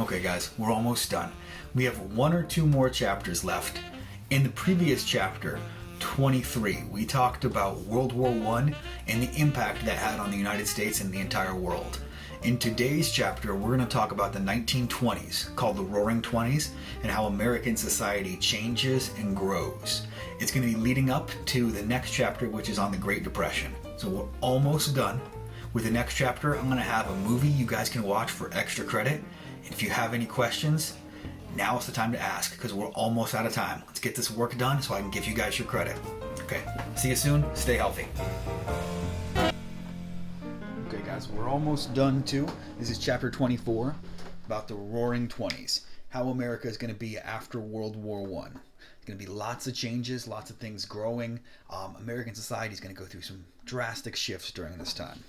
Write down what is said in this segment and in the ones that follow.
Okay guys, we're almost done. We have one or two more chapters left. In the previous chapter, 23, we talked about World War I and the impact that had on the United States and the entire world. In today's chapter, we're going to talk about the 1920s, called the Roaring Twenties, and how American society changes and grows. It's going to be leading up to the next chapter, which is on the Great Depression. So we're almost done. With the next chapter, I'm going to have a movie you guys can watch for extra credit. And if you have any questions, now is the time to ask, because we're almost out of time. Let's get this work done so I can give you guys your credit. Okay, see you soon. Stay healthy. Okay guys, we're almost done too. This is chapter 24 about the Roaring Twenties. How America is going to be after World War I. There's going to be lots of changes, lots of things growing. American society is going to go through some drastic shifts during this time.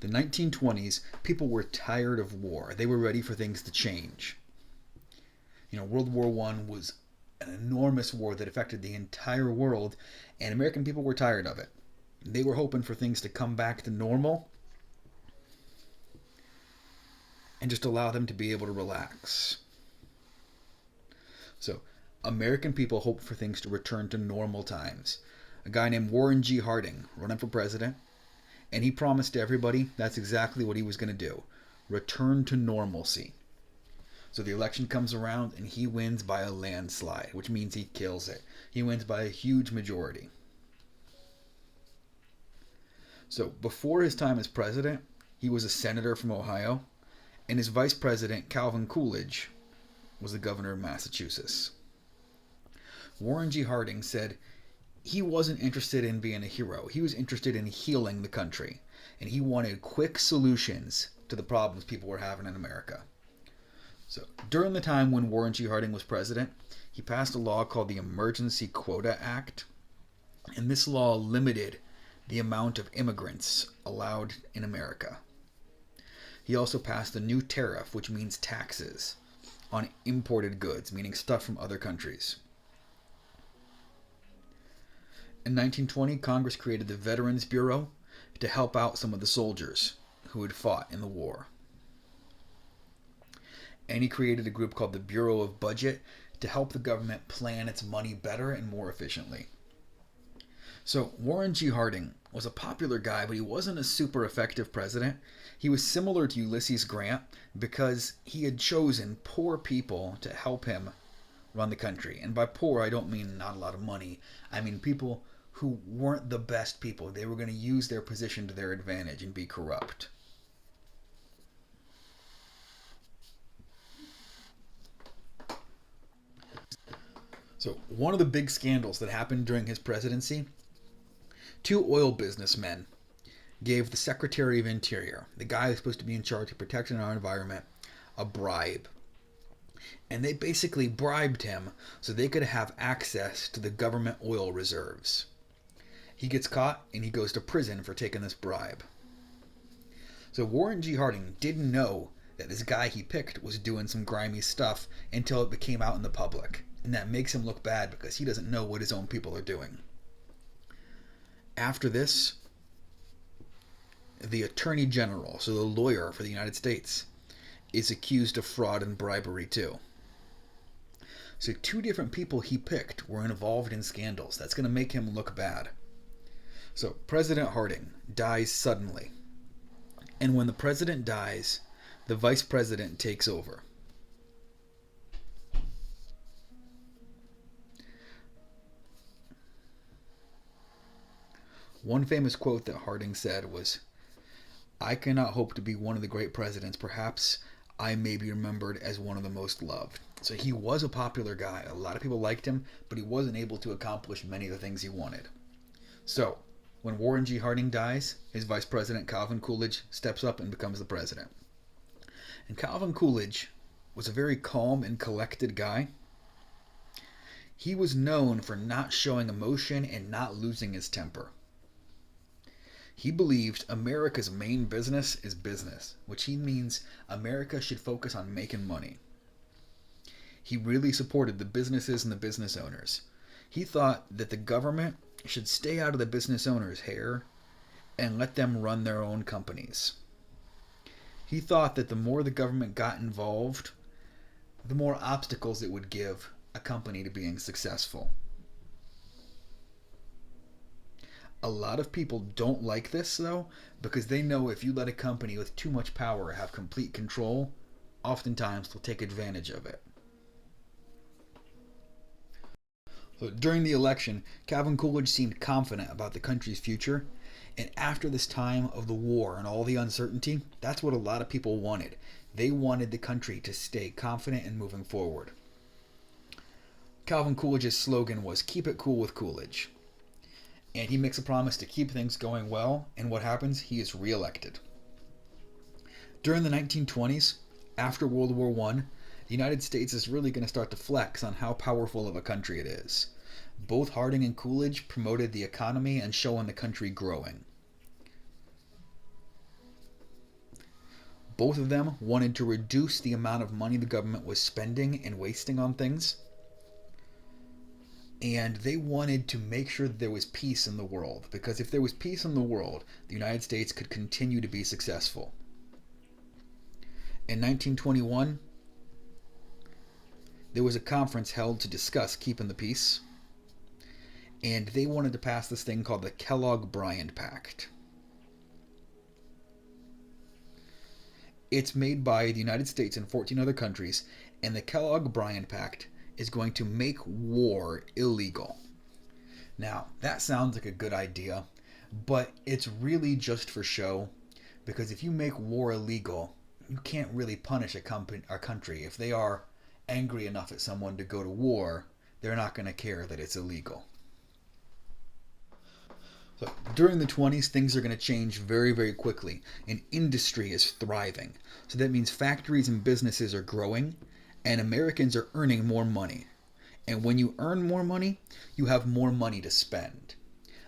The 1920s, people were tired of war. They were ready for things to change. World War I was an enormous war that affected the entire world, and American people were tired of it. They were hoping for things to come back to normal and just allow them to be able to relax. So, American people hoped for things to return to normal times. A guy named Warren G. Harding running for president, and he promised everybody that's exactly what he was going to do. Return to normalcy. So the election comes around and he wins by a landslide, which means he kills it. He wins by a huge majority. So before his time as president, he was a senator from Ohio, and his vice president, Calvin Coolidge, was the governor of Massachusetts. Warren G. Harding said he wasn't interested in being a hero. He was interested in healing the country, and he wanted quick solutions to the problems people were having in America. So during the time when Warren G. Harding was president, he passed a law called the Emergency Quota Act, and this law limited the amount of immigrants allowed in America. He also passed a new tariff, which means taxes, on imported goods, meaning stuff from other countries. In 1920, Congress created the Veterans Bureau to help out some of the soldiers who had fought in the war. And he created a group called the Bureau of Budget to help the government plan its money better and more efficiently. So Warren G. Harding was a popular guy, but he wasn't a super effective president. He was similar to Ulysses Grant because he had chosen poor people to help him run the country. And by poor, I don't mean not a lot of money. I mean people who weren't the best people. They were going to use their position to their advantage and be corrupt. So one of the big scandals that happened during his presidency, two oil businessmen gave the Secretary of Interior, the guy who's supposed to be in charge of protecting our environment, a bribe. And they basically bribed him so they could have access to the government oil reserves. He gets caught and he goes to prison for taking this bribe. So Warren G. Harding didn't know that this guy he picked was doing some grimy stuff until it became out in the public. And that makes him look bad because he doesn't know what his own people are doing. After this, the Attorney General, so the lawyer for the United States, is accused of fraud and bribery too. So two different people he picked were involved in scandals. That's going to make him look bad. So President Harding dies suddenly. And when the president dies, the vice president takes over. One famous quote that Harding said was, "I cannot hope to be one of the great presidents. Perhaps I may be remembered as one of the most loved." So he was a popular guy. A lot of people liked him, but he wasn't able to accomplish many of the things he wanted. So when Warren G. Harding dies, his vice president, Calvin Coolidge, steps up and becomes the president. And Calvin Coolidge was a very calm and collected guy. He was known for not showing emotion and not losing his temper. He believed America's main business is business, which he means America should focus on making money. He really supported the businesses and the business owners. He thought that the government should stay out of the business owner's hair and let them run their own companies. He thought that the more the government got involved, the more obstacles it would give a company to being successful. A lot of people don't like this, though, because they know if you let a company with too much power have complete control, oftentimes they'll take advantage of it. So during the election, Calvin Coolidge seemed confident about the country's future, and after this time of the war and all the uncertainty, that's what a lot of people wanted. They wanted the country to stay confident and moving forward. Calvin Coolidge's slogan was "Keep it cool with Coolidge." And he makes a promise to keep things going well, and what happens? He is reelected. During the 1920s, after World War I, the United States is really going to start to flex on how powerful of a country it is. Both Harding and Coolidge promoted the economy and showing the country growing. Both of them wanted to reduce the amount of money the government was spending and wasting on things. And they wanted to make sure that there was peace in the world, because if there was peace in the world, the United States could continue to be successful. In 1921, there was a conference held to discuss keeping the peace, and they wanted to pass this thing called the Kellogg-Briand Pact. It's made by the United States and 14 other countries, and the Kellogg-Briand Pact is going to make war illegal. Now, that sounds like a good idea, but it's really just for show, because if you make war illegal, you can't really punish a country. If they are angry enough at someone to go to war, they're not going to care that it's illegal. So during the 20s, things are going to change very, very quickly, and industry is thriving. So that means factories and businesses are growing, and Americans are earning more money. And when you earn more money, you have more money to spend.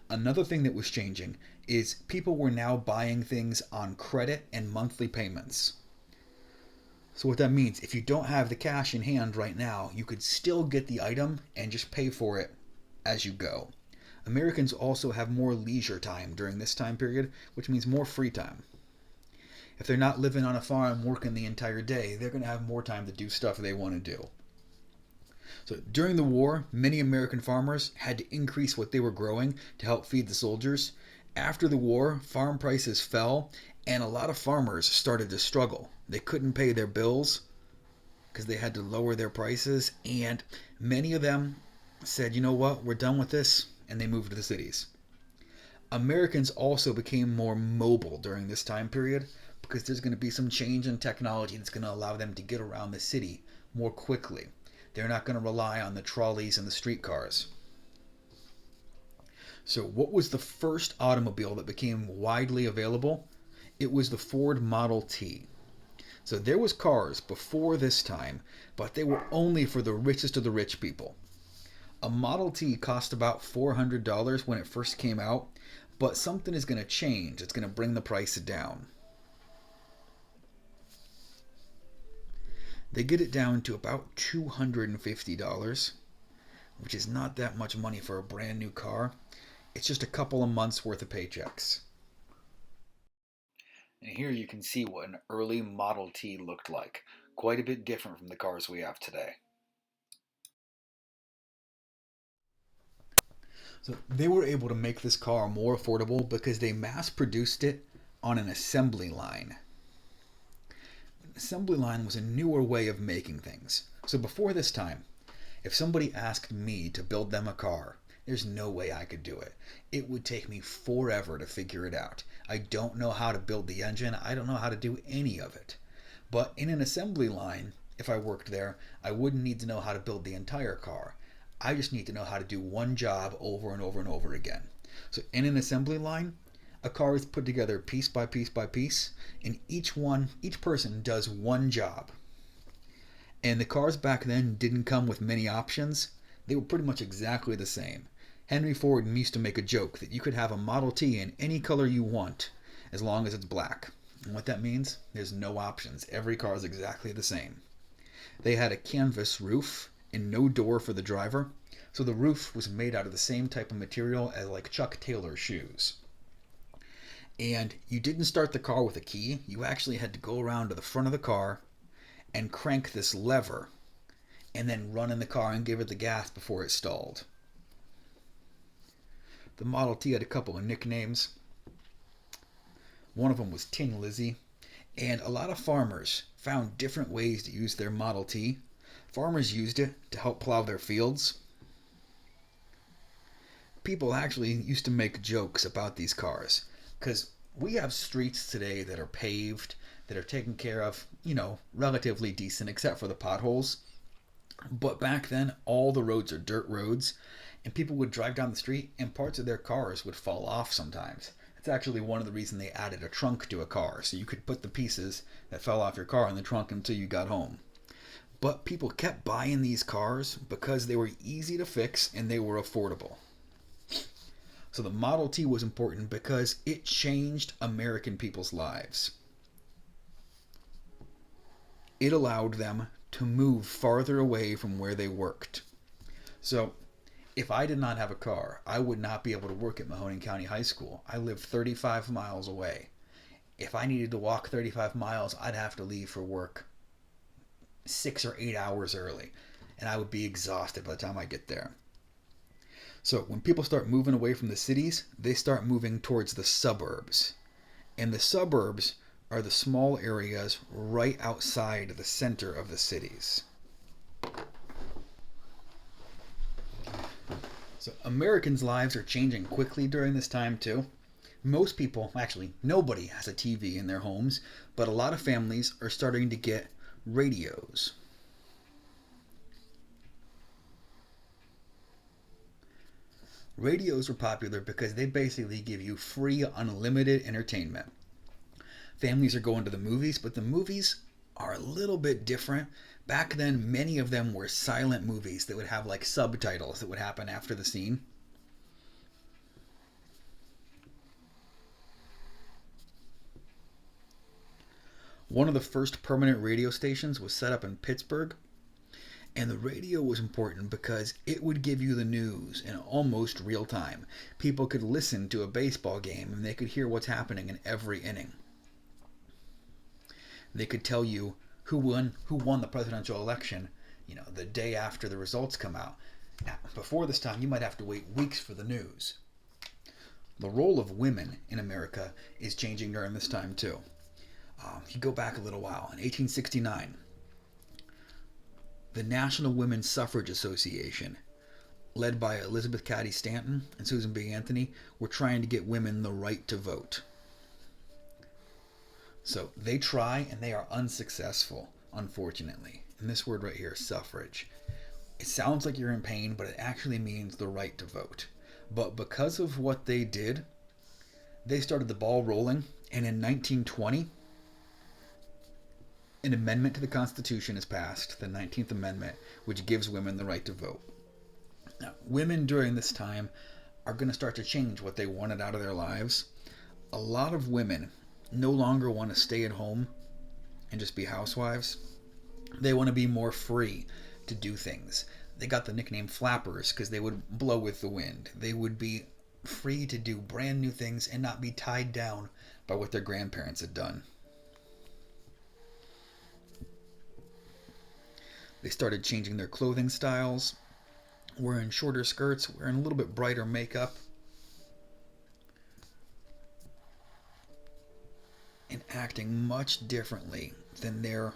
Another thing that was changing is people were now buying things on credit and monthly payments. So what that means, if you don't have the cash in hand right now, you could still get the item and just pay for it as you go. Americans also have more leisure time during this time period, which means more free time. If they're not living on a farm working the entire day, they're going to have more time to do stuff they want to do. So during the war, many American farmers had to increase what they were growing to help feed the soldiers. After the war, farm prices fell, and a lot of farmers started to struggle. They couldn't pay their bills because they had to lower their prices, and many of them said, you know what, we're done with this, and they moved to the cities. Americans also became more mobile during this time period because there's going to be some change in technology that's going to allow them to get around the city more quickly. They're not going to rely on the trolleys and the streetcars. So what was the first automobile that became widely available? It was the Ford Model T. So there was cars before this time, but they were only for the richest of the rich people. A Model T cost about $400 when it first came out, but something is going to change. It's going to bring the price down. They get it down to about $250, which is not that much money for a brand new car. It's just a couple of months worth of paychecks. And here you can see what an early Model T looked like. Quite a bit different from the cars we have today. So they were able to make this car more affordable because they mass-produced it on an assembly line. An assembly line was a newer way of making things. So before this time, if somebody asked me to build them a car, there's no way I could do it. It would take me forever to figure it out. I don't know how to build the engine. I don't know how to do any of it. But in an assembly line, if I worked there, I wouldn't need to know how to build the entire car. I just need to know how to do one job over and over and over again. So in an assembly line, a car is put together piece by piece by piece, and each person does one job. And the cars back then didn't come with many options. They were pretty much exactly the same. Henry Ford used to make a joke that you could have a Model T in any color you want as long as it's black. And what that means? There's no options. Every car is exactly the same. They had a canvas roof and no door for the driver, so the roof was made out of the same type of material as like Chuck Taylor shoes. And you didn't start the car with a key. You actually had to go around to the front of the car and crank this lever and then run in the car and give it the gas before it stalled. The Model T had a couple of nicknames. One of them was Tin Lizzie. And a lot of farmers found different ways to use their Model T. Farmers used it to help plow their fields. People actually used to make jokes about these cars because we have streets today that are paved, that are taken care of, relatively decent except for the potholes. But back then, all the roads are dirt roads, and people would drive down the street and parts of their cars would fall off sometimes. That's actually one of the reasons they added a trunk to a car, so you could put the pieces that fell off your car in the trunk until you got home. But people kept buying these cars because they were easy to fix and they were affordable. So the Model T was important because it changed American people's lives. It allowed them to move farther away from where they worked. So if I did not have a car, I would not be able to work at Mahoning County High School. I live 35 miles away. If I needed to walk 35 miles, I'd have to leave for work 6 or 8 hours early, and I would be exhausted by the time I get there. So when people start moving away from the cities, they start moving towards the suburbs. And the suburbs are the small areas right outside the center of the cities. So Americans' lives are changing quickly during this time too. Most people, actually nobody has a TV in their homes, but a lot of families are starting to get radios. Radios were popular because they basically give you free, unlimited entertainment. Families are going to the movies, but the movies are a little bit different. Back then, many of them were silent movies that would have like subtitles that would happen after the scene. One of the first permanent radio stations was set up in Pittsburgh. And the radio was important because it would give you the news in almost real time. People could listen to a baseball game and they could hear what's happening in every inning. They could tell you who won the presidential election, the day after the results come out. Now, before this time, you might have to wait weeks for the news. The role of women in America is changing during this time too. If you go back a little while, in 1869, the National Women's Suffrage Association, led by Elizabeth Cady Stanton and Susan B. Anthony, were trying to get women the right to vote. So they try and they are unsuccessful, unfortunately. And this word right here, suffrage. It sounds like you're in pain, but it actually means the right to vote. But because of what they did, they started the ball rolling, and in 1920, an amendment to the Constitution is passed, the 19th Amendment, which gives women the right to vote. Now, women during this time are going to start to change what they wanted out of their lives. A lot of women no longer want to stay at home and just be housewives. They want to be more free to do things. They got the nickname flappers because they would blow with the wind. They would be free to do brand new things and not be tied down by what their grandparents had done. They started changing their clothing styles, wearing shorter skirts, wearing a little bit brighter makeup, and acting much differently than their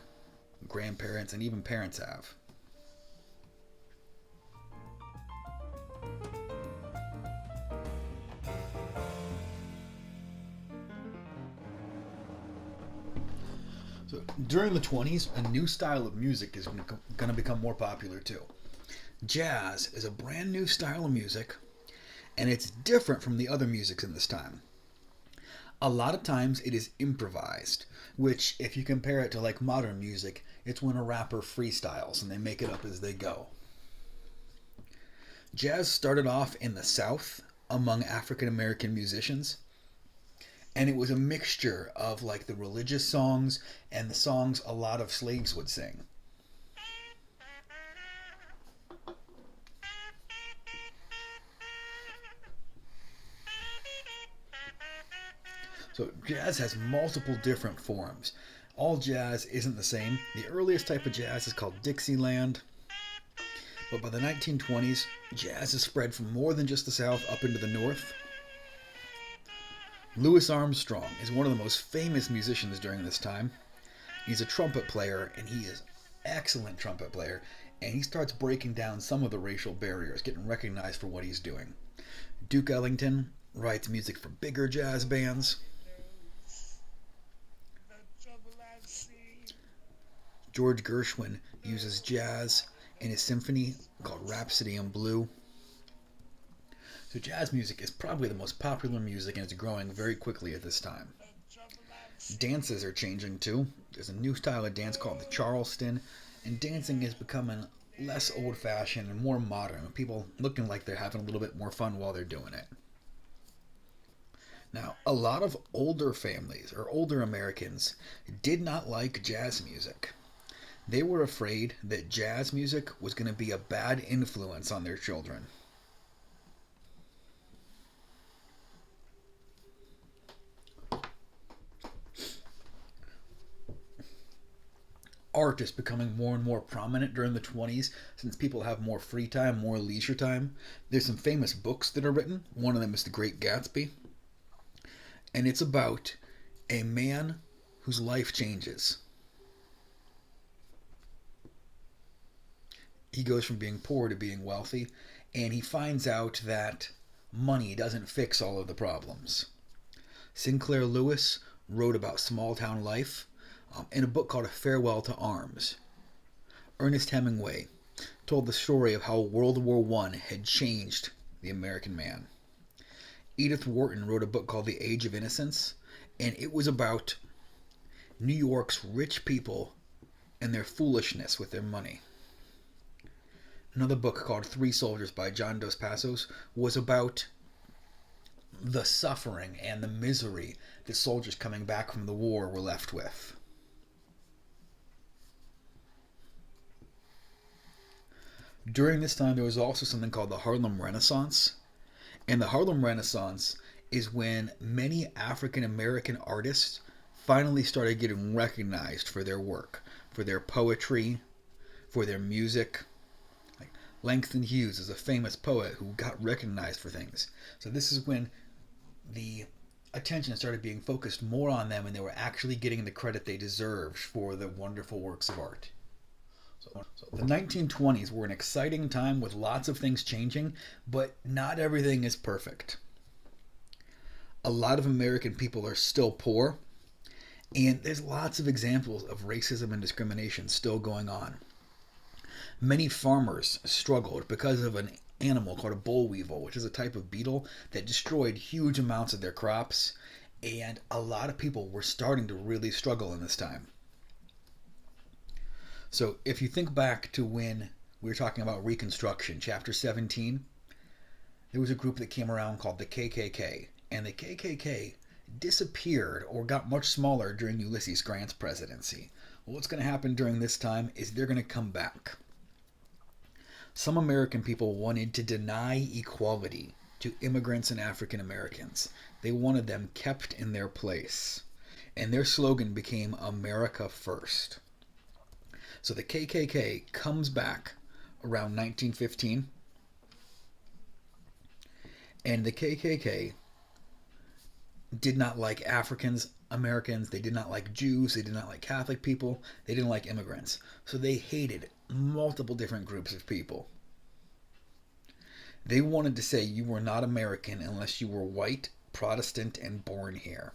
grandparents and even parents have. So during the 20s, a new style of music is going to become more popular too. Jazz is a brand new style of music, and it's different from the other musics in this time. A lot of times it is improvised, which if you compare it to like modern music, it's when a rapper freestyles and they make it up as they go. Jazz started off in the South among African American musicians, and it was a mixture of like the religious songs and the songs a lot of slaves would sing. So jazz has multiple different forms. All jazz isn't the same. The earliest type of jazz is called Dixieland, but by the 1920s, jazz has spread from more than just the South up into the North. Louis Armstrong is one of the most famous musicians during this time. He's a trumpet player, and he is an excellent trumpet player, and he starts breaking down some of the racial barriers, getting recognized for what he's doing. Duke Ellington writes music for bigger jazz bands. George Gershwin uses jazz in his symphony called Rhapsody in Blue. So jazz music is probably the most popular music, and it's growing very quickly at this time. Dances are changing too. There's a new style of dance called the Charleston, and dancing is becoming less old-fashioned and more modern. People looking like they're having a little bit more fun while they're doing it. Now, a lot of older families or older Americans did not like jazz music. They were afraid that jazz music was going to be a bad influence on their children. Art is becoming more and more prominent during the 20s since people have more free time, more leisure time. There's some famous books that are written. One of them is The Great Gatsby. And it's about a man whose life changes. He goes from being poor to being wealthy, and he finds out that money doesn't fix all of the problems. Sinclair Lewis wrote about small town life in a book called A Farewell to Arms. Ernest Hemingway told the story of how World War I had changed the American man. Edith Wharton wrote a book called The Age of Innocence, and it was about New York's rich people and their foolishness with their money. Another book called Three Soldiers by John Dos Passos was about the suffering and the misery that soldiers coming back from the war were left with. During this time, there was also something called the Harlem Renaissance. And the Harlem Renaissance is when many African American artists finally started getting recognized for their work, for their poetry, for their music. Like Langston Hughes is a famous poet who got recognized for things. So this is when the attention started being focused more on them, and they were actually getting the credit they deserved for the wonderful works of art. So the 1920s were an exciting time with lots of things changing, but not everything is perfect. A lot of American people are still poor, and there's lots of examples of racism and discrimination still going on. Many farmers struggled because of an animal called a boll weevil, which is a type of beetle that destroyed huge amounts of their crops, and a lot of people were starting to really struggle in this time. So if you think back to when we were talking about Reconstruction, Chapter 17, there was a group that came around called the KKK, and the KKK disappeared or got much smaller during Ulysses Grant's presidency. Well, what's going to happen during this time is they're going to come back. Some American people wanted to deny equality to immigrants and African Americans. They wanted them kept in their place, and their slogan became America First. So the KKK comes back around 1915, and the KKK did not like Africans, Americans, they did not like Jews, they did not like Catholic people, they didn't like immigrants. So they hated multiple different groups of people. They wanted to say you were not American unless you were white, Protestant, and born here.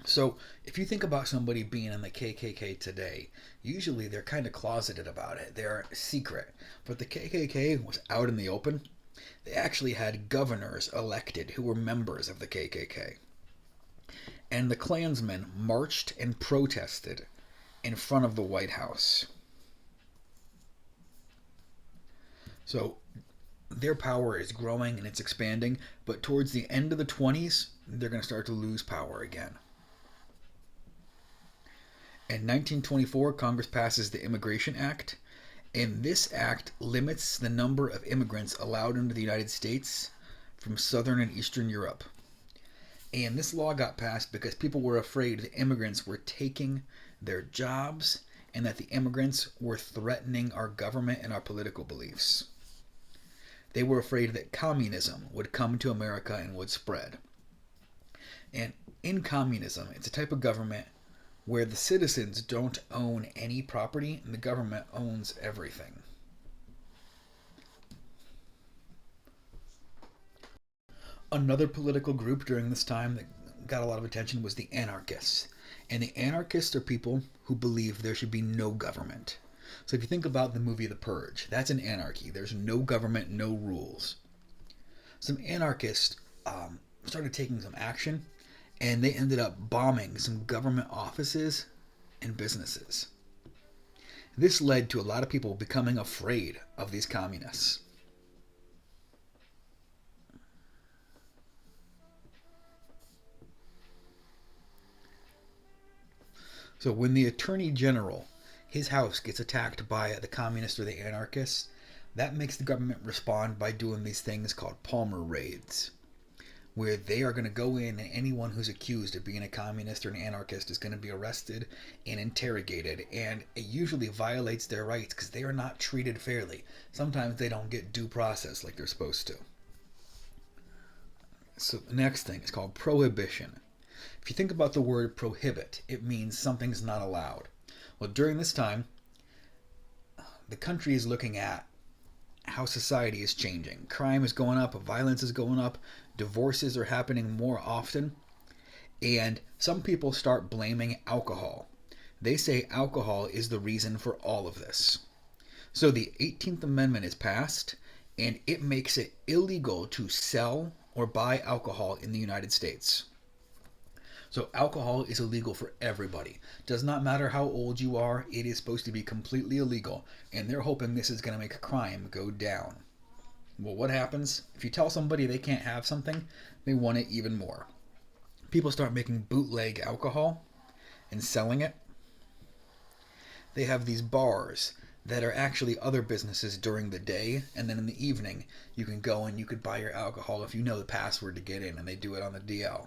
So if you think about somebody being in the KKK today, usually they're kind of closeted about it. They're secret. But the KKK was out in the open. They actually had governors elected who were members of the KKK. And the Klansmen marched and protested in front of the White House. So their power is growing and it's expanding, but towards the end of the 20s, they're going to start to lose power again. In 1924, Congress passes the Immigration Act, and this act limits the number of immigrants allowed into the United States from Southern and Eastern Europe. And this law got passed because people were afraid the immigrants were taking their jobs and that the immigrants were threatening our government and our political beliefs. They were afraid that communism would come to America and would spread. And in communism, it's a type of government where the citizens don't own any property and the government owns everything. Another political group during this time that got a lot of attention was the anarchists. And the anarchists are people who believe there should be no government. So if you think about the movie The Purge, that's an anarchy. There's no government, no rules. Some anarchists started taking some action, and they ended up bombing some government offices and businesses. This led to a lot of people becoming afraid of these communists. So when the Attorney General, his house gets attacked by the communists or the anarchists, that makes the government respond by doing these things called Palmer raids, where they are going to go in and anyone who's accused of being a communist or an anarchist is going to be arrested and interrogated. And it usually violates their rights because they are not treated fairly. Sometimes they don't get due process like they're supposed to. So the next thing is called prohibition. If you think about the word prohibit, it means something's not allowed. Well, during this time, the country is looking at how society is changing. Crime is going up, violence is going up, divorces are happening more often, and some people start blaming alcohol. They say alcohol is the reason for all of this. So the 18th Amendment is passed, and it makes it illegal to sell or buy alcohol in the United States. So alcohol is illegal for everybody. Does not matter how old you are, it is supposed to be completely illegal, and they're hoping this is going to make crime go down. Well, what happens? If you tell somebody they can't have something, they want it even more. People start making bootleg alcohol and selling it. They have these bars that are actually other businesses during the day, and then in the evening you can go and you could buy your alcohol if you know the password to get in, and they do it on the DL.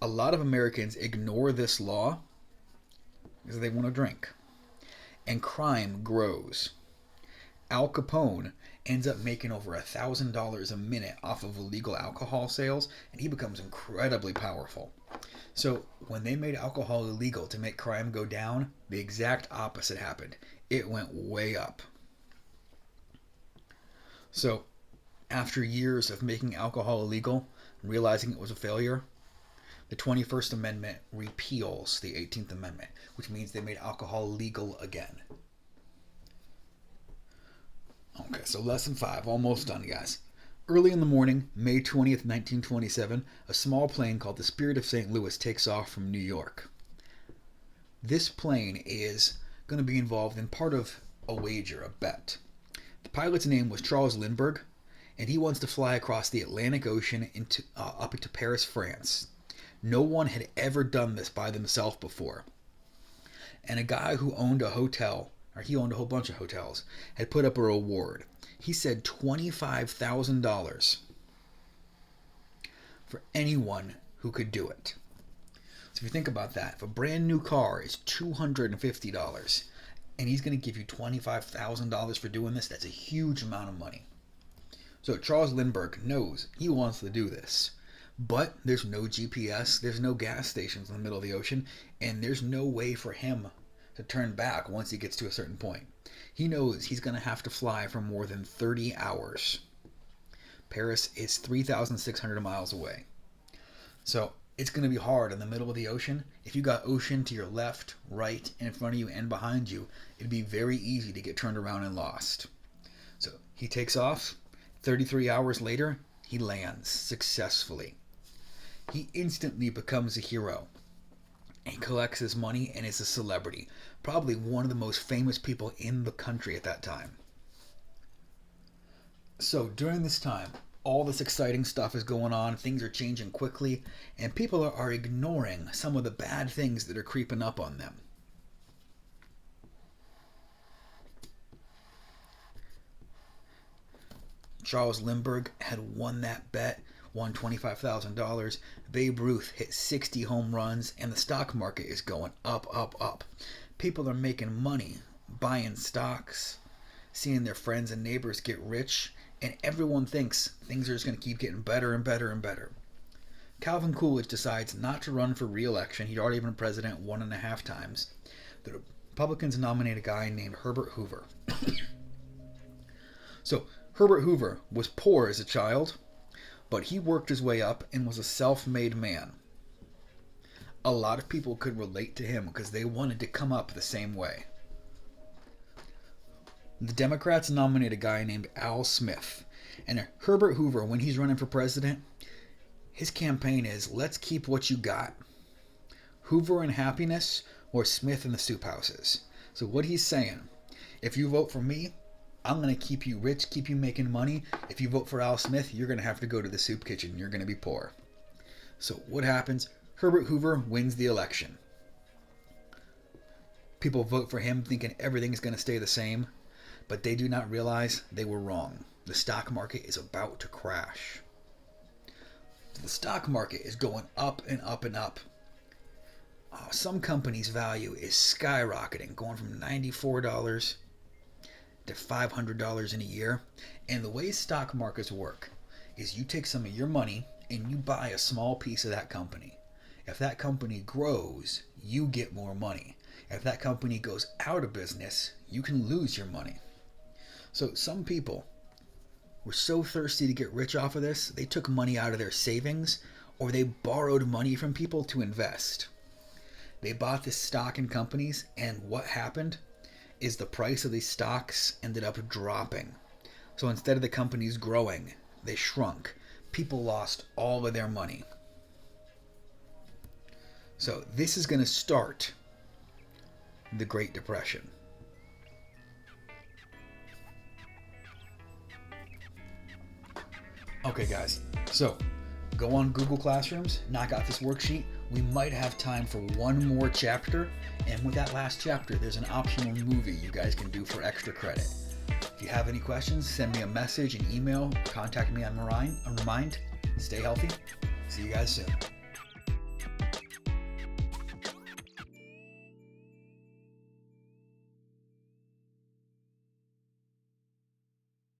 A lot of Americans ignore this law because they want to drink. And crime grows. Al Capone ends up making over $1,000 a minute off of illegal alcohol sales, and he becomes incredibly powerful. So when they made alcohol illegal to make crime go down, the exact opposite happened. It went way up. So after years of making alcohol illegal, realizing it was a failure, the 21st Amendment repeals the 18th Amendment, which means they made alcohol legal again. Okay, so lesson 5, almost done, guys. Early in the morning, May 20th, 1927, a small plane called the Spirit of St. Louis takes off from New York. This plane is going to be involved in part of a wager, a bet. The pilot's name was Charles Lindbergh, and he wants to fly across the Atlantic Ocean up into Paris, France. No one had ever done this by themselves before. And a guy who owned a hotel, or he owned a whole bunch of hotels, had put up a reward. He said $25,000 for anyone who could do it. So if you think about that, if a brand new car is $250 and he's going to give you $25,000 for doing this, that's a huge amount of money. So Charles Lindbergh knows he wants to do this. But there's no GPS, there's no gas stations in the middle of the ocean, and there's no way for him to turn back once he gets to a certain point. He knows he's going to have to fly for more than 30 hours. Paris is 3,600 miles away. So it's going to be hard in the middle of the ocean. If you got ocean to your left, right, in front of you, and behind you, it'd be very easy to get turned around and lost. So he takes off. 33 hours later, he lands successfully. He instantly becomes a hero. He collects his money and is a celebrity. Probably one of the most famous people in the country at that time. So during this time, all this exciting stuff is going on. Things are changing quickly. And people are ignoring some of the bad things that are creeping up on them. Charles Lindbergh had won that bet won $25,000. Babe Ruth hit 60 home runs, and the stock market is going up, up, up. People are making money, buying stocks, seeing their friends and neighbors get rich, and everyone thinks things are just going to keep getting better and better and better. Calvin Coolidge decides not to run for re-election. He'd already been president 1.5 times. The Republicans nominate a guy named Herbert Hoover. So Herbert Hoover was poor as a child, but he worked his way up and was a self-made man. A lot of people could relate to him because they wanted to come up the same way. The Democrats nominate a guy named Al Smith. And Herbert Hoover, when he's running for president, his campaign is, let's keep what you got. Hoover and happiness, or Smith and the soup houses. So what he's saying, if you vote for me, I'm going to keep you rich, keep you making money. If you vote for Al Smith, you're going to have to go to the soup kitchen. You're going to be poor. So what happens? Herbert Hoover wins the election. People vote for him thinking everything's going to stay the same, but they do not realize they were wrong. The stock market is about to crash. The stock market is going up and up and up. Some companies' value is skyrocketing, going from $94 to $500 in a year. And the way stock markets work is you take some of your money and you buy a small piece of that company. If that company grows, you get more money. If that company goes out of business, you can lose your money. So some people were so thirsty to get rich off of this, they took money out of their savings or they borrowed money from people to invest. They bought this stock in companies, and what happened is the price of these stocks ended up dropping. So instead of the companies growing, they shrunk. People lost all of their money. So this is going to start the Great Depression. Okay, guys, so go on Google Classrooms, knock out this worksheet. We might have time for one more chapter, and with that last chapter, there's an optional movie you guys can do for extra credit. If you have any questions, send me a message, an email, contact me on Remind. Stay healthy. See you guys soon.